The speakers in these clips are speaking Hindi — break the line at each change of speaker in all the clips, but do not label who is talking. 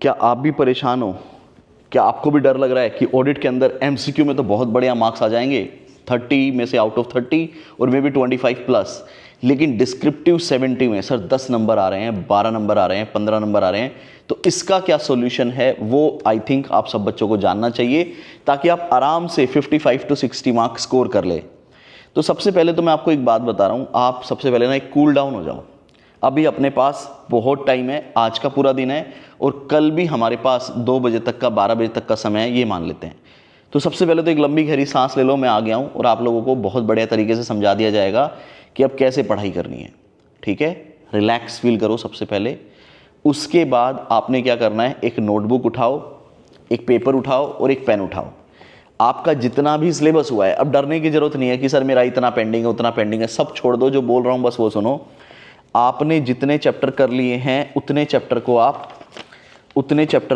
क्या आप भी परेशान हो? क्या आपको भी डर लग रहा है कि ऑडिट के अंदर एमसीक्यू में तो बहुत बढ़िया मार्क्स आ जाएंगे, 30 में से आउट ऑफ 30 और मे बी 25 प्लस, लेकिन डिस्क्रिप्टिव 70 में सर 10 नंबर आ रहे हैं, 12 नंबर आ रहे हैं, 15 नंबर आ रहे हैं। तो इसका क्या सॉल्यूशन है वो आई थिंक आप सब बच्चों को जानना चाहिए, ताकि आप आराम से 55 to 60 मार्क्स स्कोर कर ले। तो सबसे पहले तो मैं आपको एक बात बता रहा हूँ, आप सबसे पहले ना एक कूल डाउन हो जाओ। अभी अपने पास बहुत टाइम है, आज का पूरा दिन है और कल भी हमारे पास 2 बजे तक का, 12 बजे तक का समय है, ये मान लेते हैं। तो सबसे पहले तो एक लंबी गहरी सांस ले लो। मैं आ गया हूँ और आप लोगों को बहुत बढ़िया तरीके से समझा दिया जाएगा कि अब कैसे पढ़ाई करनी है। ठीक है, रिलैक्स फील करो सबसे पहले। उसके बाद आपने क्या करना है, एक नोटबुक उठाओ, एक पेपर उठाओ और एक पेन उठाओ। आपका जितना भी सिलेबस हुआ है, अब डरने की जरूरत नहीं है कि सर मेरा इतना पेंडिंग है, उतना पेंडिंग है, सब छोड़ दो। जो बोल रहा हूँ बस वो सुनो। आपने जितने चैप्टर कर लिए हैं उतने चैप्टर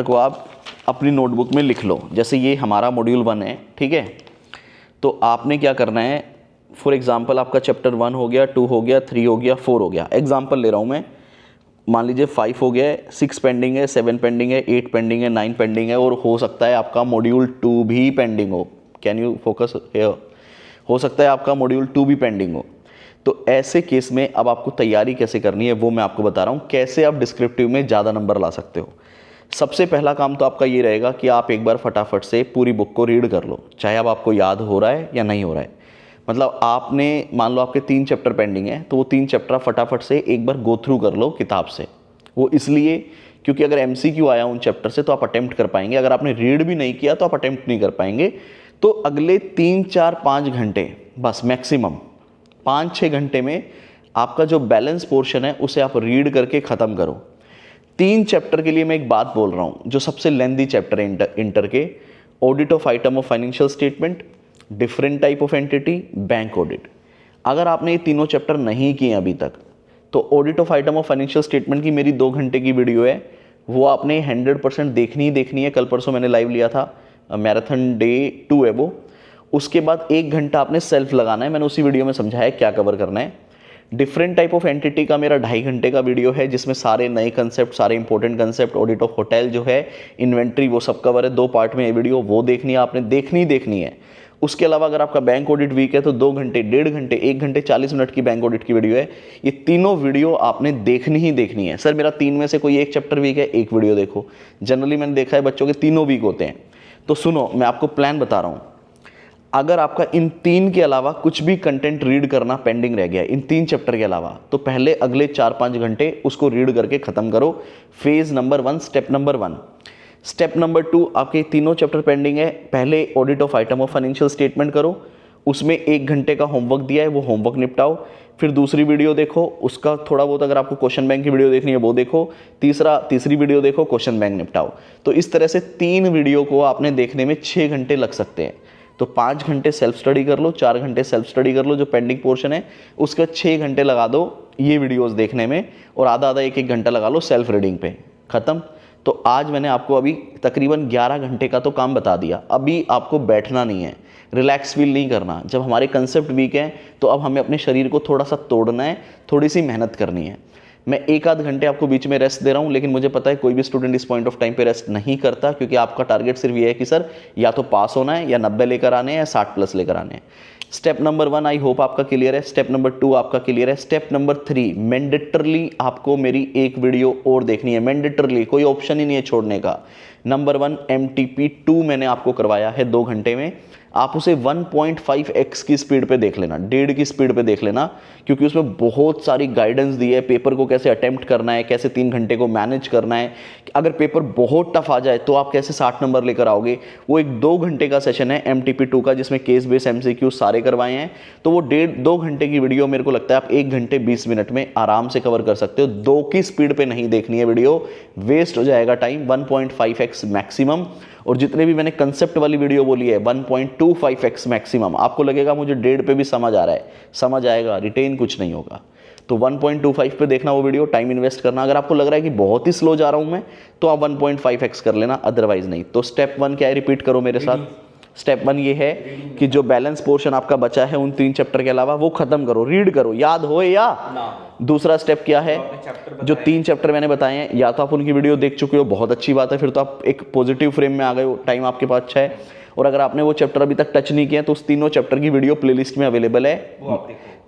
को आप अपनी नोटबुक में लिख लो। जैसे ये हमारा मॉड्यूल 1 है, ठीक है। तो आपने क्या करना है, फॉर एग्जांपल आपका चैप्टर 1 हो गया, 2 हो गया, 3 हो गया, 4 हो गया। एग्जांपल ले रहा हूँ मैं, मान लीजिए 5 हो गया है, 6 पेंडिंग है, 7 पेंडिंग है, 8 पेंडिंग है, 9 पेंडिंग है और हो सकता है आपका मॉड्यूल 2 भी पेंडिंग हो। Can you focus here? हो सकता है आपका मॉड्यूल 2 भी पेंडिंग हो। तो ऐसे केस में अब आपको तैयारी कैसे करनी है वो मैं आपको बता रहा हूँ, कैसे आप डिस्क्रिप्टिव में ज़्यादा नंबर ला सकते हो। सबसे पहला काम तो आपका ये रहेगा कि आप एक बार फटाफट से पूरी बुक को रीड कर लो, चाहे अब आपको याद हो रहा है या नहीं हो रहा है। मतलब आपने मान लो आपके 3 चैप्टर पेंडिंग है, तो वो 3 चैप्टर फटाफट से एक बार गो थ्रू कर लो किताब से। वो इसलिए क्योंकि अगर एमसीक्यू आया उन चैप्टर से तो आप अटेम्प्ट कर पाएंगे, अगर आपने रीड भी नहीं किया तो आप अटेम्प्ट नहीं कर पाएंगे। तो अगले 3, 4, 5 घंटे बस, मैक्सिमम 5-6 घंटे में आपका जो बैलेंस पोर्शन है उसे आप रीड करके ख़त्म करो। 3 चैप्टर के लिए मैं एक बात बोल रहा हूँ, जो सबसे लेंदी चैप्टर है इंटर के, audit of item of financial statement, different type of entity, bank audit. अगर आपने ये तीनों चैप्टर नहीं किए अभी तक, तो audit of item of financial statement की मेरी 2 घंटे की वीडियो है, वो आपने 100% देखनी ही देखनी है। कल परसों मैंने लाइव लिया था, मैराथन डे 2 है वो। उसके बाद 1 घंटा आपने सेल्फ लगाना है, मैंने उसी वीडियो में समझाया क्या कवर करना है। डिफरेंट टाइप ऑफ एंटिटी का मेरा 2.5 घंटे का वीडियो है, जिसमें सारे नए कंसेप्ट, सारे important concept, audit of hotel जो है, इन्वेंट्री, वो सब कवर है। 2 पार्ट में ये वीडियो, वो देखनी है आपने, देखनी है। उसके अलावा अगर आपका बैंक ऑडिट वीक है तो 2 घंटे, 1.5 घंटे, 1 घंटे 40 मिनट की बैंक ऑडिट की वीडियो है। ये तीनों वीडियो आपने देखनी ही देखनी है। सर मेरा 3 में से कोई एक चैप्टर वीक है, एक वीडियो देखो। जनरली मैंने देखा है बच्चों के तीनों वीक होते हैं। तो सुनो, मैं आपको प्लान बता रहा हूँ। अगर आपका इन 3 के अलावा कुछ भी कंटेंट रीड करना पेंडिंग रह गया, इन 3 चैप्टर के अलावा, तो पहले अगले 4-5 घंटे उसको रीड करके ख़त्म करो। Phase number 1, step number 1। Step number 2, आपके तीनों चैप्टर पेंडिंग है, पहले audit of item of financial statement करो। उसमें 1 घंटे का होमवर्क दिया है, वो होमवर्क निपटाओ। फिर दूसरी वीडियो देखो, उसका थोड़ा बहुत अगर आपको क्वेश्चन बैंक की वीडियो देखनी है वो देखो। तीसरी वीडियो देखो, क्वेश्चन बैंक निपटाओ। तो इस तरह से 3 वीडियो को आपने देखने में 6 घंटे लग सकते हैं। तो 5 घंटे सेल्फ स्टडी कर लो, 4 घंटे सेल्फ स्टडी कर लो, जो पेंडिंग पोर्शन है उसके 6 घंटे लगा दो ये वीडियोस देखने में, और आधा 1-1 घंटा लगा लो सेल्फ रीडिंग पे। ख़त्म। तो आज मैंने आपको अभी तकरीबन 11 घंटे का तो काम बता दिया। अभी आपको बैठना नहीं है, रिलैक्स फील नहीं करना। जब हमारे कंसेप्ट वीक हैं तो अब हमें अपने शरीर को थोड़ा सा तोड़ना है, थोड़ी सी मेहनत करनी है। मैं 1-आध घंटे आपको बीच में रेस्ट दे रहा हूँ, लेकिन मुझे पता है कोई भी स्टूडेंट इस पॉइंट ऑफ टाइम पे रेस्ट नहीं करता, क्योंकि आपका टारगेट सिर्फ ये है कि सर या तो पास होना है, या 90 लेकर आने हैं, या 60+ लेकर आने हैं। स्टेप नंबर 1 आई होप आपका क्लियर है। स्टेप नंबर 2 आपका क्लियर है। स्टेप नंबर 3, मैंडेटरली आपको मेरी एक वीडियो और देखनी है, मैंडेटरली, कोई ऑप्शन ही नहीं है छोड़ने का। नंबर 1 MTP 2 मैंने आपको करवाया है 2 घंटे में। आप उसे 1.5x की स्पीड पे देख लेना, 1.5 की स्पीड पे देख लेना, क्योंकि उसमें बहुत सारी गाइडेंस दी है। पेपर को कैसे अटेम्प्ट करना है, कैसे 3 घंटे को मैनेज करना है, अगर पेपर बहुत टफ आ जाए तो आप कैसे 60 नंबर लेकर आओगे। वो एक 2 घंटे का सेशन है MTP 2 का, जिसमें केस बेस MCQ सारे करवाए हैं। तो वो 1.5-2 घंटे की वीडियो मेरे को लगता है आप 1 घंटे 20 मिनट में आराम से कवर कर सकते हो। 2 की स्पीड पे नहीं देखनी है वीडियो, वेस्ट हो जाएगा टाइम। 1.5x मैक्सिमम, और जितने भी मैंने कंसेप्ट वाली वीडियो बोली है 1.25x मैक्सिमम। आपको लगेगा मुझे 1.5 पे भी समझ आ रहा है, समझ आएगा, रिटेन कुछ नहीं होगा। तो 1.25 पे देखना वो वीडियो, टाइम इन्वेस्ट करना। अगर आपको लग रहा है कि बहुत ही स्लो जा रहा हूं मैं, तो आप 1.5x कर लेना, अदरवाइज नहीं। तो स्टेप 1 क्या है, रिपीट करो मेरे साथ। स्टेप 1 ये है कि जो बैलेंस पोर्शन आपका बचा है उन 3 चैप्टर के अलावा वो खत्म करो, रीड करो, याद हो या दूसरा स्टेप क्या है, जो 3 चैप्टर मैंने बताए हैं, या तो आप उनकी वीडियो देख चुके हो, बहुत अच्छी बात है, फिर तो आप एक पॉजिटिव फ्रेम में आ गए हो, टाइम आपके पास अच्छा है। और अगर आपने वो चैप्टर अभी तक टच नहीं किया तो उस तीनों चैप्टर की वीडियो प्लेलिस्ट में अवेलेबल है,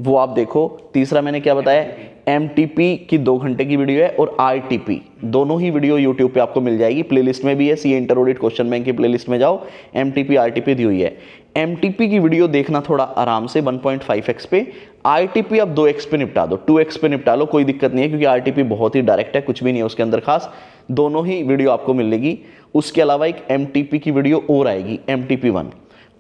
वो आप देखो। तीसरा मैंने क्या बताया, MTP की 2 घंटे की वीडियो है और RTP, दोनों ही वीडियो यूट्यूब पे आपको मिल जाएगी, प्लेलिस्ट में भी है, CA inter audit question bank की प्लेलिस्ट में जाओ, MTP RTP दी हुई है। MTP की वीडियो देखना थोड़ा आराम से 1.5x पे, RTP आप 2x पे निपटा दो, 2x पे निपटा लो, कोई दिक्कत नहीं है, क्योंकि RTP बहुत ही डायरेक्ट है, कुछ भी नहीं है उसके अंदर खास, दोनों ही वीडियो आपको मिलेगी। उसके अलावा एक MTP की वीडियो और आएगी, MTP 1,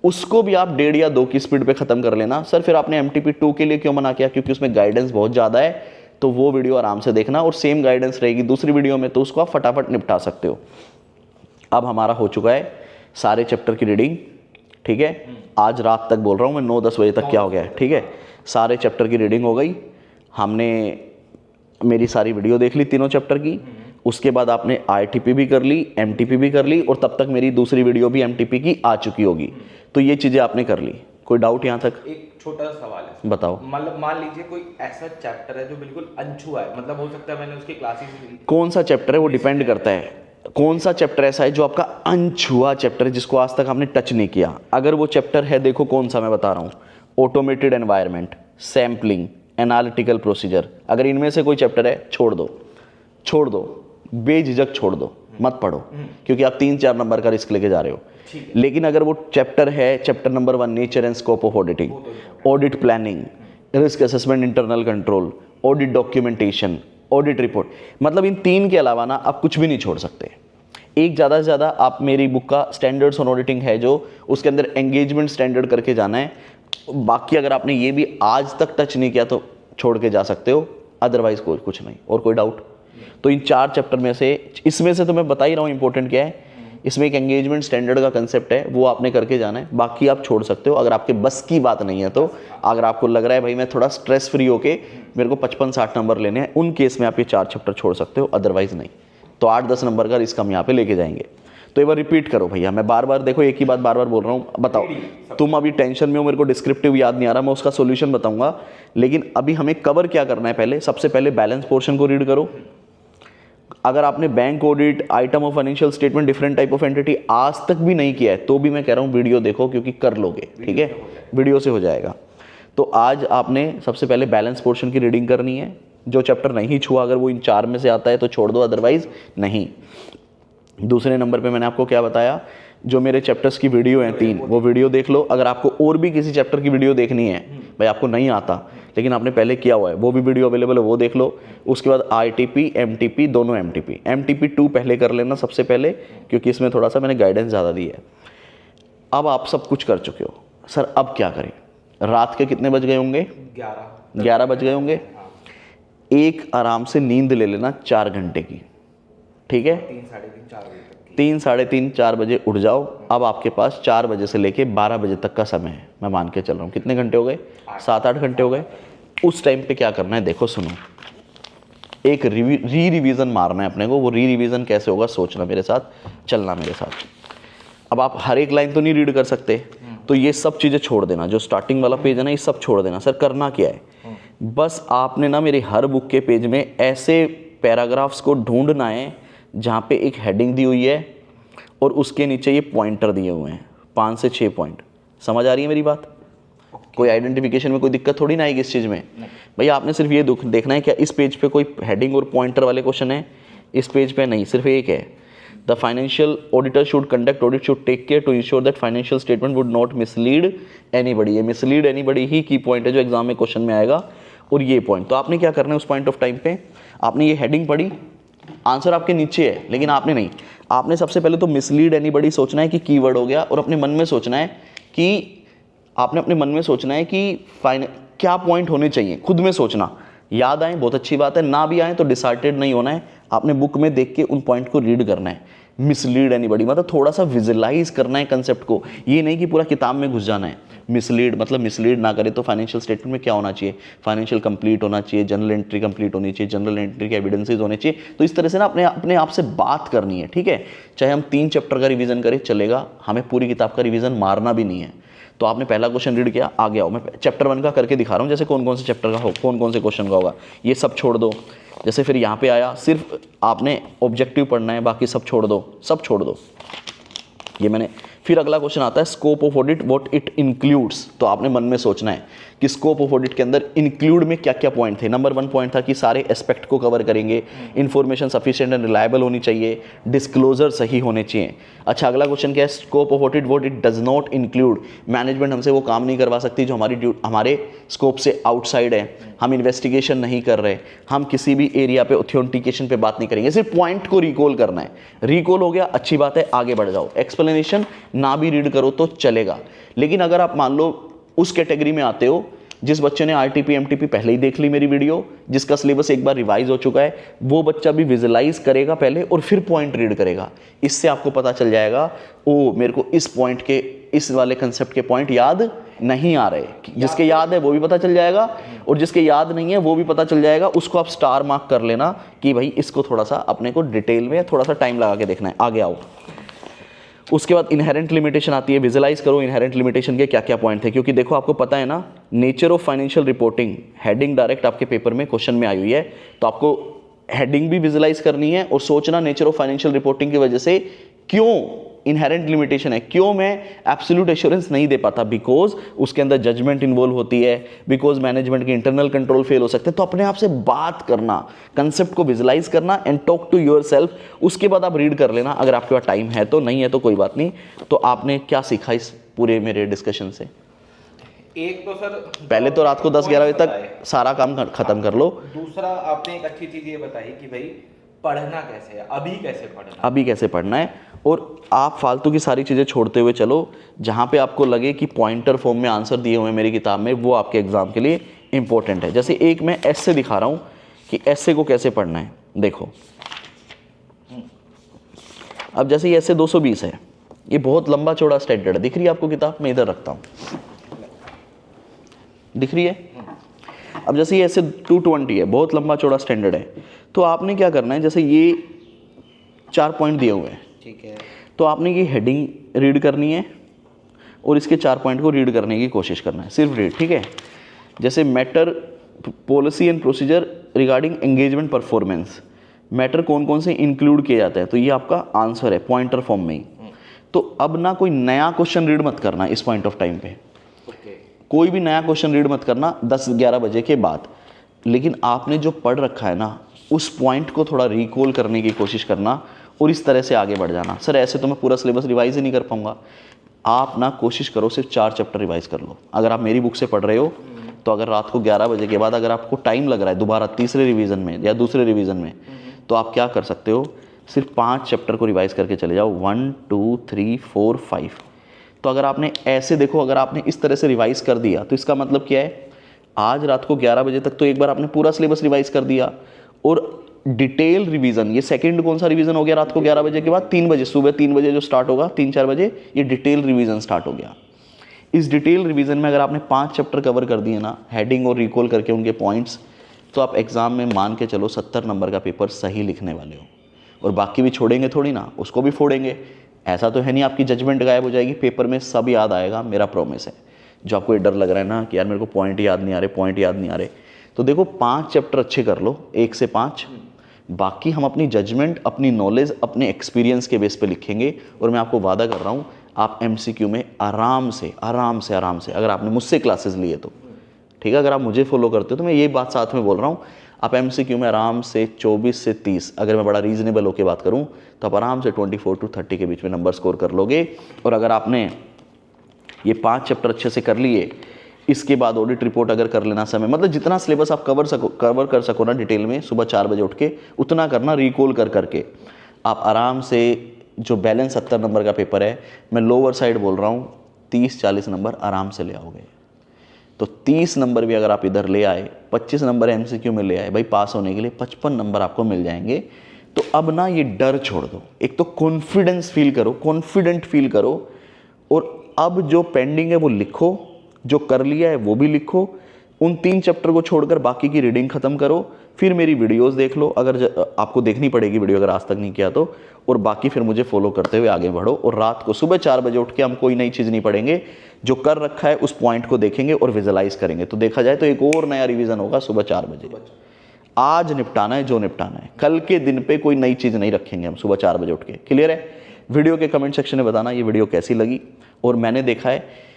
उसको भी आप 1.5 या 2 की स्पीड पे खत्म कर लेना। सर फिर आपने MTP 2 के लिए क्यों मना किया, क्योंकि उसमें गाइडेंस बहुत ज़्यादा है, तो वो वीडियो आराम से देखना, और सेम गाइडेंस रहेगी दूसरी वीडियो में, तो उसको आप फटाफट निपटा सकते हो। अब हमारा हो चुका है सारे चैप्टर की रीडिंग, ठीक है, आज रात तक बोल रहा हूँ मैं, 9-10 बजे तक क्या हो गया है, ठीक है, सारे चैप्टर की रीडिंग हो गई, हमने मेरी सारी वीडियो देख ली तीनों चैप्टर की, उसके बाद आपने RTP भी कर ली, MTP भी कर ली, और तब तक मेरी दूसरी वीडियो भी MTP की आ चुकी होगी, तो ये चीज़ें आपने कर ली। कोई डाउट यहाँ तक?
एक छोटा सा सवाल है,
बताओ।
मतलब मान लीजिए कोई ऐसा चैप्टर है जो बिल्कुल अनछुआ है, मतलब हो सकता है मैंने उसकी क्लासेस ली,
कौन सा चैप्टर है वो डिपेंड करता है, कौन सा चैप्टर ऐसा है जो आपका अनछुआ चैप्टर है, जिसको आज तक आपने टच नहीं किया। अगर वो चैप्टर है, देखो कौन सा मैं बता रहा हूँ, automated environment, sampling, analytical procedure, अगर इनमें से कोई चैप्टर है, छोड़ दो, छोड़ दो, बेझिझक छोड़ दो, मत पढ़ो, क्योंकि आप 3-4 नंबर का रिस्क लेके जा रहे हो। लेकिन अगर वो चैप्टर है, chapter number 1, nature and scope of auditing, audit planning, risk assessment, internal control, audit documentation, audit report, मतलब इन 3 के अलावा ना आप कुछ भी नहीं छोड़ सकते। एक ज़्यादा से ज़्यादा आप मेरी बुक का स्टैंडर्ड्स ऑन ऑडिटिंग है जो, उसके अंदर एंगेजमेंट स्टैंडर्ड करके जाना है, बाकी अगर आपने ये भी आज तक टच नहीं किया तो छोड़ के जा सकते हो, अदरवाइज कोई कुछ नहीं। और कोई डाउट? तो इन 4 चैप्टर में से, इसमें से तो मैं बता ही रहा हूँ इंपॉर्टेंट क्या है, इसमें एक एंगेजमेंट स्टैंडर्ड का कंसेप्ट है, वो आपने करके जाना है, बाकी आप छोड़ सकते हो अगर आपके बस की बात नहीं है तो। अगर आपको लग रहा है भाई मैं थोड़ा स्ट्रेस फ्री होके मेरे को 55-60 नंबर लेने हैं, उन केस में आप ये 4 चैप्टर छोड़ सकते हो, अदरवाइज नहीं। तो 8-10 नंबर का रिस्क हम यहाँ पे लेके जाएंगे। तो एक बार रिपीट करो भैया, मैं बार बार, देखो एक ही बात बार बार बोल रहा हूँ, बताओ। तुम अभी टेंशन में हो, मेरे को डिस्क्रिप्टिव याद नहीं आ रहा, मैं उसका सोल्यूशन बताऊंगा, लेकिन अभी हमें कवर क्या करना है, पहले सबसे पहले बैलेंस पोर्शन को रीड करो। अगर आपने bank audit, item of financial statement, different type of entity आज तक भी नहीं किया है, तो भी मैं कह रहा हूँ वीडियो देखो, क्योंकि कर लोगे, ठीक है, वीडियो से हो जाएगा। तो आज आपने सबसे पहले बैलेंस पोर्शन की रीडिंग करनी है। जो चैप्टर नहीं छुआ, अगर वो इन 4 में से आता है तो छोड़ दो, अदरवाइज नहीं। दूसरे नंबर पे मैंने आपको क्या बताया, जो मेरे चैप्टर्स की वीडियो हैं 3, वो वीडियो देख लो। अगर आपको और भी किसी चैप्टर की वीडियो देखनी है, भाई आपको नहीं आता लेकिन आपने पहले किया हुआ है, वो भी वीडियो अवेलेबल है, वो देख लो। उसके बाद RTP, MTP, दोनों MTP 2 पहले कर लेना सबसे पहले, क्योंकि इसमें थोड़ा सा मैंने गाइडेंस ज़्यादा दी है। अब आप सब कुछ कर चुके हो, सर अब क्या करें? रात के कितने बज गए होंगे? 11 बज गए होंगे। एक आराम से नींद ले लेना 4 घंटे की, ठीक है, 3-3:30-4 बजे उठ जाओ। अब आपके पास 4 बजे से लेके 12 बजे तक का समय है, मैं मान के चल रहा हूँ। कितने घंटे हो गए? 7-8 घंटे हो गए। उस टाइम पे क्या करना है, देखो सुनो, एक रिवीजन मारना है अपने को। वो रिवीजन कैसे होगा, सोचना मेरे साथ, चलना मेरे साथ। अब आप हर एक लाइन तो नहीं रीड कर सकते, तो ये सब चीज़ें छोड़ देना, जो स्टार्टिंग वाला पेज है ना, ये सब छोड़ देना। सर करना क्या है, बस आपने ना मेरी हर बुक के पेज में ऐसे पैराग्राफ्स को ढूंढना है जहाँ पे एक हेडिंग दी हुई है और उसके नीचे ये पॉइंटर दिए हुए हैं, 5 से 6 पॉइंट। समझ आ रही है मेरी बात? कोई आइडेंटिफिकेशन में कोई दिक्कत थोड़ी ना आएगी इस चीज़ में। भैया आपने सिर्फ ये देखना है क्या इस पेज पे कोई हेडिंग और पॉइंटर वाले क्वेश्चन है, इस पेज पे नहीं, सिर्फ एक है, the financial auditor should conduct audit should take care to ensure that financial statement would not mislead anybody. ये मिसलीड एनीबडी ही की पॉइंट है जो एग्जाम में क्वेश्चन में आएगा, और ये पॉइंट। तो आपने क्या करना है उस पॉइंट ऑफ टाइम पे, आपने ये हेडिंग पढ़ी, आंसर आपके नीचे है, लेकिन आपने नहीं, आपने सबसे पहले तो मिसलीड एनीबडी सोचना है कि कीवर्ड हो गया, और अपने मन में सोचना है कि आपने अपने मन में सोचना है कि क्या पॉइंट होने चाहिए, खुद में सोचना। याद आए बहुत अच्छी बात है, ना भी आए तो डिसाइडेड नहीं होना है, आपने बुक में देख के उन पॉइंट को रीड करना है। मिसलीड एनीबडी मतलब थोड़ा सा विजुलाइज करना है कंसेप्ट को, ये नहीं कि पूरा किताब में घुस जाना है। मिसलीड मतलब मिसलीड ना करे तो फाइनेंशियल स्टेटमेंट में क्या होना चाहिए, फाइनेंशियल कंप्लीट होना चाहिए, जनरल एंट्री कंप्लीट होनी चाहिए, जनरल एंट्री के एविडेंसेस होने चाहिए। तो इस तरह से ना अपने आप से बात करनी है, ठीक है। चाहे हम 3 चैप्टर का रिवीजन करें चलेगा, हमें पूरी किताब का रिवीजन मारना भी नहीं है। तो आपने पहला क्वेश्चन रीड किया, आगे आओ, मैं चैप्टर 1 का करके दिखा रहा हूँ, जैसे कौन कौन से चैप्टर का हो, कौन कौन से क्वेश्चन का होगा, ये सब छोड़ दो। जैसे फिर यहाँ पे आया, सिर्फ आपने ऑब्जेक्टिव पढ़ना है, बाकी सब छोड़ दो, सब छोड़ दो, ये मैंने। फिर अगला क्वेश्चन आता है scope of audit what it includes. तो आपने मन में सोचना है कि स्कोप ऑफ ऑडिट के अंदर इंक्लूड में क्या क्या पॉइंट थे। नंबर 1 पॉइंट था कि सारे एस्पेक्ट को कवर करेंगे, इन्फॉर्मेशन सफिशिएंट एंड रिलायबल होनी चाहिए, डिस्क्लोजर सही होने चाहिए। अच्छा, अगला क्वेश्चन क्या है, scope of audit what it does not include. Management हमसे वो काम नहीं करवा सकती जो हमारे स्कोप से आउटसाइड है। हम इन्वेस्टिगेशन नहीं कर रहे, हम किसी भी एरिया पे ऑथेंटिकेशन पे बात नहीं करेंगे, सिर्फ पॉइंट को रिकॉल करना है। रिकॉल हो गया, अच्छी बात है, आगे बढ़ जाओ। एक्सप्लेनेशन ना भी रीड करो तो चलेगा, लेकिन अगर आप मान लो उस कैटेगरी में आते हो जिस बच्चे ने आरटीपी एमटीपी पहले ही देख ली मेरी वीडियो, जिसका सिलेबस एक बार रिवाइज हो चुका है, वो बच्चा भी विजुलाइज करेगा पहले और फिर पॉइंट रीड करेगा। इससे आपको पता चल जाएगा ओ मेरे को इस पॉइंट के, इस वाले कंसेप्ट के पॉइंट याद नहीं आ रहे। जिसके याद है वो भी पता चल जाएगा, और जिसके याद नहीं है वो भी पता चल जाएगा। उसको आप स्टार मार्क कर लेना कि भाई इसको थोड़ा सा अपने को डिटेल में थोड़ा सा टाइम लगा के देखना है। आगे आओ। उसके बाद इनहेरेंट लिमिटेशन आती है। विजुलाइज करो इनहेरेंट लिमिटेशन के क्या क्या पॉइंट थे, क्योंकि देखो आपको पता है ना, nature of financial reporting heading direct आपके पेपर में क्वेश्चन में आई हुई है, तो आपको हेडिंग भी विजुलाइज करनी है और सोचना नेचर ऑफ फाइनेंशियल रिपोर्टिंग की वजह से क्यों इनहेरेंट लिमिटेशन है, क्यों मैं एब्सोल्यूट एश्योरेंस नहीं दे पाता, बिकॉज उसके अंदर जजमेंट इन्वॉल्व होती है, बिकॉज मैनेजमेंट के इंटरनल कंट्रोल फेल हो सकते हैं। तो अपने आप से बात करना, कंसेप्ट को विजुलाइज करना एंड टॉक टू योरसेल्फ। उसके बाद आप रीड कर लेना अगर आपके पास टाइम है तो, नहीं है तो कोई बात नहीं। तो आपने क्या सीखा इस पूरे मेरे डिस्कशन से?
एक तो सर
पहले तो रात को 10-11 बजे तक सारा काम खत्म कर लो।
दूसरा आपने एक अच्छी चीज ये बताई कि भाई पढ़ना कैसे है, अभी कैसे पढ़ना है,
अभी कैसे पढ़ना है। और आप फालतू की सारी चीज़ें छोड़ते हुए चलो, जहाँ पे आपको लगे कि पॉइंटर फॉर्म में आंसर दिए हुए हैं मेरी किताब में, वो आपके एग्जाम के लिए इंपॉर्टेंट है। जैसे एक मैं ऐसे दिखा रहा हूँ कि ऐसे को कैसे पढ़ना है, देखो। अब जैसे ये ऐसे 220 है, ये बहुत लंबा चौड़ा स्टैंडर्ड दिख रही है आपको किताब, मैं इधर रखता हूँ, दिख रही है। अब जैसे ये ऐसे 220 है, बहुत लंबा चौड़ा स्टैंडर्ड है, तो आपने क्या करना है, जैसे ये 4 पॉइंट दिए हुए हैं,
ठीक है,
तो आपने ये हेडिंग रीड करनी है और इसके 4 पॉइंट को रीड करने की कोशिश करना है, सिर्फ रीड, ठीक है। जैसे matter, policy and procedure regarding engagement performance, matter कौन कौन से इंक्लूड किए जाते हैं, तो ये आपका आंसर है पॉइंटर फॉर्म में ही। तो अब ना कोई नया क्वेश्चन रीड मत करना इस पॉइंट ऑफ टाइम पे, कोई भी नया क्वेश्चन रीड मत करना 10-11 बजे के बाद। लेकिन आपने जो पढ़ रखा है ना, उस पॉइंट को थोड़ा रिकॉल करने की कोशिश करना और इस तरह से आगे बढ़ जाना। सर ऐसे तो मैं पूरा सिलेबस रिवाइज ही नहीं कर पाऊंगा। आप ना कोशिश करो सिर्फ 4 चैप्टर रिवाइज कर लो। अगर आप मेरी बुक से पढ़ रहे हो तो अगर रात को 11 बजे के बाद अगर आपको टाइम लग रहा है दोबारा तीसरे रिवीजन में या दूसरे रिवीजन में, तो आप क्या कर सकते हो, सिर्फ 5 चैप्टर को रिवाइज करके चले जाओ, 1 2 3 4 5। तो अगर आपने ऐसे देखो, अगर आपने इस तरह से रिवाइज कर दिया तो इसका मतलब क्या है, आज रात को 11 बजे तक तो एक बार आपने पूरा सिलेबस रिवाइज कर दिया। और डिटेल रिवीजन, ये सेकंड कौन सा रिवीजन हो गया रात को 11 बजे के बाद, 3 बजे, सुबह 3 बजे जो स्टार्ट होगा, 3-4 बजे ये डिटेल रिवीजन स्टार्ट हो गया। इस डिटेल रिवीजन में अगर आपने 5 चैप्टर कवर कर दिए ना, हेडिंग और रिकॉल करके उनके पॉइंट्स, तो आप एग्जाम में मान के चलो 70 नंबर का पेपर सही लिखने वाले हो। और बाकी भी छोड़ेंगे थोड़ी ना, उसको भी फोड़ेंगे। ऐसा तो है नहीं आपकी जजमेंट गायब हो जाएगी, पेपर में सब याद आएगा, मेरा प्रॉमिस है। जो आपको ये डर लग रहा है ना कि यार मेरे को पॉइंट याद नहीं आ रहे, पॉइंट याद नहीं आ रहे, तो देखो 5 चैप्टर अच्छे कर लो, 1 से 5, बाकी हम अपनी जजमेंट, अपनी नॉलेज, अपने एक्सपीरियंस के बेस पे लिखेंगे। और मैं आपको वादा कर रहा हूँ आप MCQ में आराम से अगर आपने मुझसे क्लासेस लिए तो, ठीक है, अगर आप मुझे फॉलो करते हो तो मैं ये बात साथ में बोल रहा हूँ, आप MCQ में आराम से 24 से 30, अगर मैं बड़ा रीजनेबल होकर बात करूँ तो आप आराम से 24 to 30 के बीच में नंबर स्कोर कर लोगे। और अगर आपने ये 5 चैप्टर अच्छे से कर लिए, इसके बाद ऑडिट रिपोर्ट अगर कर लेना समय, मतलब जितना सिलेबस आप कवर कर सको ना डिटेल में, सुबह 4 बजे उठ के उतना करना, रिकॉल कर करके आप आराम से जो बैलेंस 70 नंबर का पेपर है, मैं लोअर साइड बोल रहा हूँ, 30-40 नंबर आराम से ले आओगे। तो 30 नंबर भी अगर आप इधर ले आए, 25 नंबर MCQ में ले आए, भाई पास होने के लिए 55 नंबर आपको मिल जाएंगे। तो अब ना ये डर छोड़ दो, एक तो कॉन्फिडेंस फील करो, कॉन्फिडेंट फील करो, और अब जो पेंडिंग है वो लिखो, जो कर लिया है वो भी लिखो। उन 3 चैप्टर को छोड़कर बाकी की रीडिंग खत्म करो, फिर मेरी वीडियोस देख लो, अगर आपको देखनी पड़ेगी वीडियो अगर आज तक नहीं किया तो, और बाकी फिर मुझे फॉलो करते हुए आगे बढ़ो। और रात को सुबह 4 बजे उठ के हम कोई नई चीज़ नहीं पढ़ेंगे, जो कर रखा है उस पॉइंट को देखेंगे और विजुलाइज करेंगे। तो देखा जाए तो एक और नया रिवीजन होगा सुबह 4 बजे। आज निपटाना है जो निपटाना है, कल के दिन पे कोई नई चीज़ नहीं रखेंगे हम सुबह 4 बजे उठ के। क्लियर है? वीडियो के कमेंट सेक्शन में बताना ये वीडियो कैसी लगी। और मैंने देखा है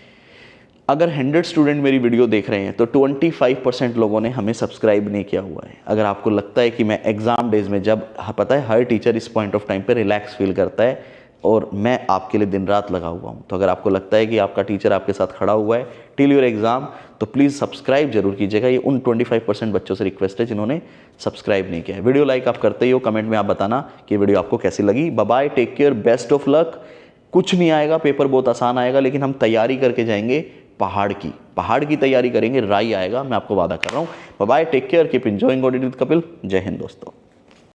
अगर 100 स्टूडेंट मेरी वीडियो देख रहे हैं तो 25% लोगों ने हमें सब्सक्राइब नहीं किया हुआ है। अगर आपको लगता है कि मैं एग्ज़ाम डेज में, जब पता है हर टीचर इस पॉइंट ऑफ टाइम पे रिलैक्स फील करता है और मैं आपके लिए दिन रात लगा हुआ हूँ, तो अगर आपको लगता है कि आपका टीचर आपके साथ खड़ा हुआ है टिल योर एग्ज़ाम, तो प्लीज़ सब्सक्राइब जरूर कीजिएगा। ये उन 25% बच्चों से रिक्वेस्ट है जिन्होंने सब्सक्राइब नहीं किया है। वीडियो लाइक आप करते ही हो, कमेंट में आप बताना कि वीडियो आपको कैसी लगी। Bye bye, take care, best of luck. कुछ नहीं आएगा, पेपर बहुत आसान आएगा, लेकिन हम तैयारी करके जाएंगे पहाड़ की तैयारी करेंगे, राई आएगा, मैं आपको वादा कर रहा हूँ। Bye bye, take care, keep enjoying audit with Kapil. जय हिंद दोस्तों।